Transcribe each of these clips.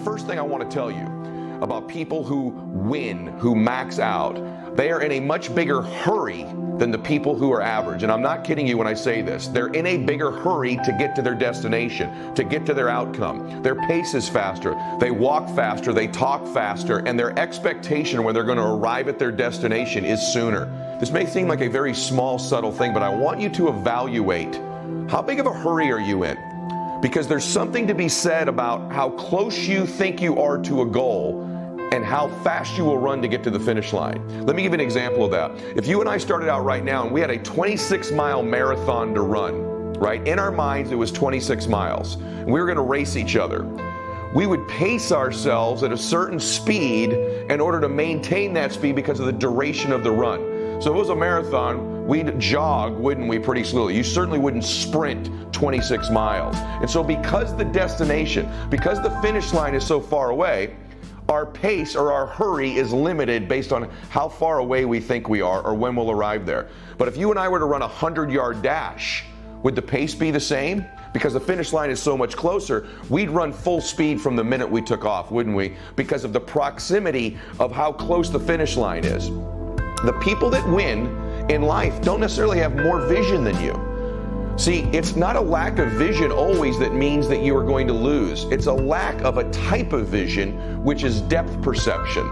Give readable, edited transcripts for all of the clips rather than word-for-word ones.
first thing I want to tell you about people who win, who max out, they are in a much bigger hurry than the people who are average. And I'm not kidding you when I say this. They're in a bigger hurry to get to their destination, to get to their outcome. Their pace is faster. They walk faster. They talk faster. And their expectation when they're going to arrive at their destination is sooner. This may seem like a very small, subtle thing, but I want you to evaluate how big of a hurry are you in? Because there's something to be said about how close you think you are to a goal and how fast you will run to get to the finish line. Let me give you an example of that. If you and I started out right now and we had a 26-mile marathon to run, right? In our minds, it was 26 miles. And we were going to race each other. We would pace ourselves at a certain speed in order to maintain that speed because of the duration of the run. So if it was a marathon, we'd jog, wouldn't we, pretty slowly. You certainly wouldn't sprint 26 miles. And so because the destination, because the finish line is so far away, our pace or our hurry is limited based on how far away we think we are or when we'll arrive there. But if you and I were to run a 100-yard dash, would the pace be the same? Because the finish line is so much closer, we'd run full speed from the minute we took off, wouldn't we? Because of the proximity of how close the finish line is. The people that win in life don't necessarily have more vision than you. See, it's not a lack of vision always that means that you are going to lose. It's a lack of a type of vision, which is depth perception.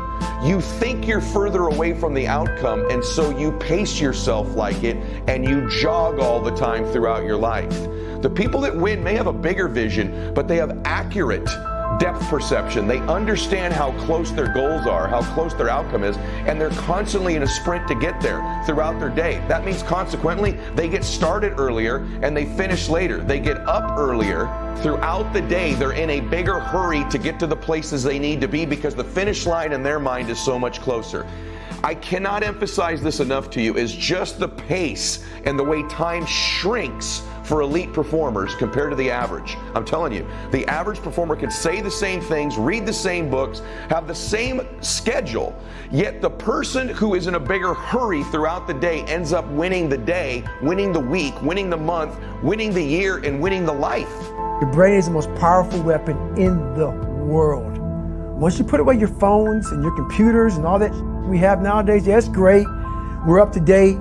You think you're further away from the outcome, and so you pace yourself like it, and you jog all the time throughout your life. The people that win may have a bigger vision, but they have accurate depth perception. They understand how close their goals are, how close their outcome is, and they're constantly in a sprint to get there throughout their day. That means consequently, they get started earlier and they finish later. They get up earlier. Throughout the day, they're in a bigger hurry to get to the places they need to be because the finish line in their mind is so much closer. I cannot emphasize this enough to you, is just the pace and the way time shrinks for elite performers compared to the average. I'm telling you, the average performer can say the same things, read the same books, have the same schedule, yet the person who is in a bigger hurry throughout the day ends up winning the day, winning the week, winning the month, winning the year, and winning the life. Your brain is the most powerful weapon in the world. Once you put away your phones and your computers and all that we have nowadays, yeah, it's great. We're up to date,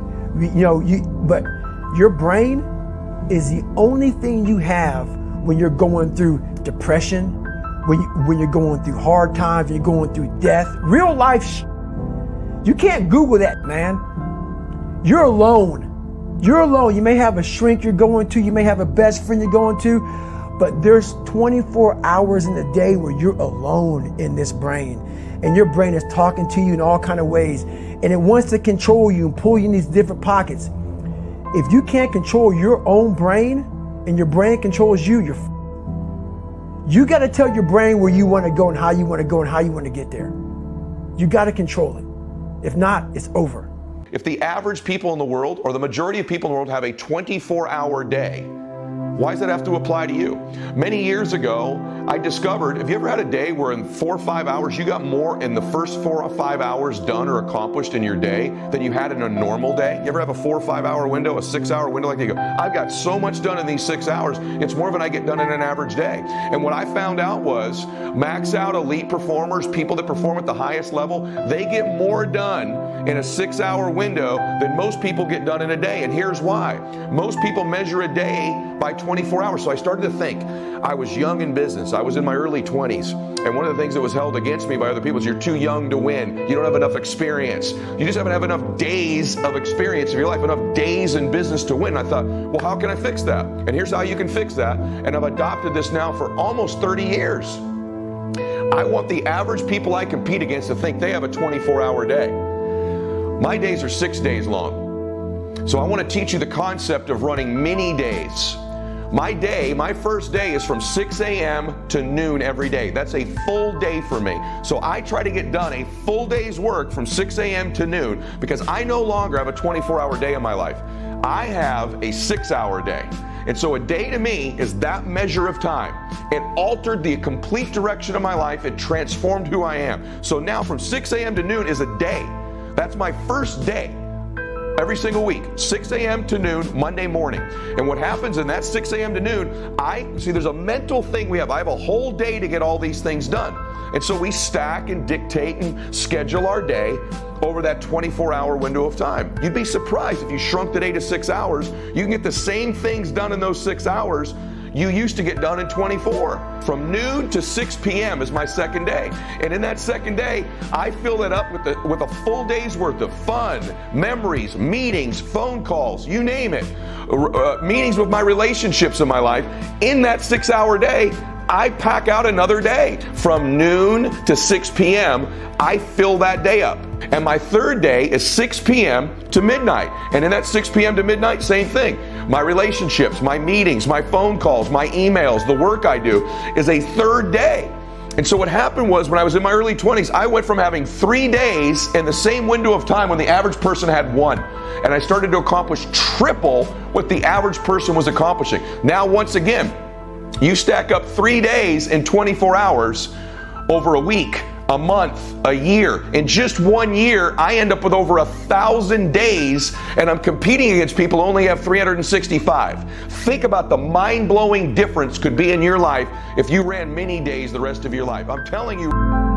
but your brain is the only thing you have when you're going through depression, when you're going through hard times, when you're going through death, real life. You can't Google that, man. You're alone. You're alone. You may have a shrink you're going to, you may have a best friend you're going to, but there's 24 hours in the day where you're alone in this brain. And your brain is talking to you in all kinds of ways. And it wants to control you and pull you in these different pockets. If you can't control your own brain and your brain controls you, you got to tell your brain where you want to go and how you want to go and how you want to get there. You got to control it. If not, it's over. If the average people in the world or the majority of people in the world have a 24-hour day, why does that have to apply to you? Many years ago, I discovered, have you ever had a day where in 4 or 5 hours, you got more in the first 4 or 5 hours done or accomplished in your day than you had in a normal day? You ever have a 4 or 5 hour window, a 6 hour window, like you go, I've got so much done in these 6 hours, it's more than I get done in an average day. And what I found out was max out elite performers, people that perform at the highest level, they get more done in a 6 hour window than most people get done in a day. And here's why. Most people measure a day by 24 hours. So I started to think, I was young in business. I was in my early 20s. And one of the things that was held against me by other people is you're too young to win. You don't have enough experience. You just haven't have enough days of experience in your life, enough days in business to win. And I thought, well, how can I fix that? And here's how you can fix that. And I've adopted this now for almost 30 years. I want the average people I compete against to think they have a 24-hour day. My days are 6 days long. So I want to teach you the concept of running mini days. My first day is from 6 a.m. to noon every day. That's a full day for me. So I try to get done a full day's work from 6 a.m. to noon because I no longer have a 24-hour day in my life. I have a 6-hour day. And so a day to me is that measure of time. It altered the complete direction of my life. It transformed who I am. So now from 6 a.m. to noon is a day. That's my first day. every single week, 6 a.m. to noon, Monday morning. And what happens in that 6 a.m. to noon, there's a mental thing we have. I have a whole day to get all these things done. And so we stack and dictate and schedule our day over that 24-hour window of time. You'd be surprised if you shrunk the day to 6 hours, you can get the same things done in those 6 hours you used to get done in 24. From noon to 6 p.m. is my second day. And in that second day, I fill it up with a full day's worth of fun, memories, meetings, phone calls, you name it, meetings with my relationships in my life. In that 6-hour day, I pack out another day. From noon to 6 p.m., I fill that day up. And my third day is 6 p.m. to midnight. And in that 6 p.m. to midnight, same thing. My relationships, my meetings, my phone calls, my emails, the work I do is a third day. And so what happened was, when I was in my early 20s, I went from having 3 days in the same window of time when the average person had 1. And I started to accomplish triple what the average person was accomplishing. Now, once again, you stack up 3 days in 24 hours over a week, a month, a year. In just 1 year, I end up with over 1,000 days, and I'm competing against people who only have 365. Think about the mind-blowing difference could be in your life if you ran many days the rest of your life. I'm telling you.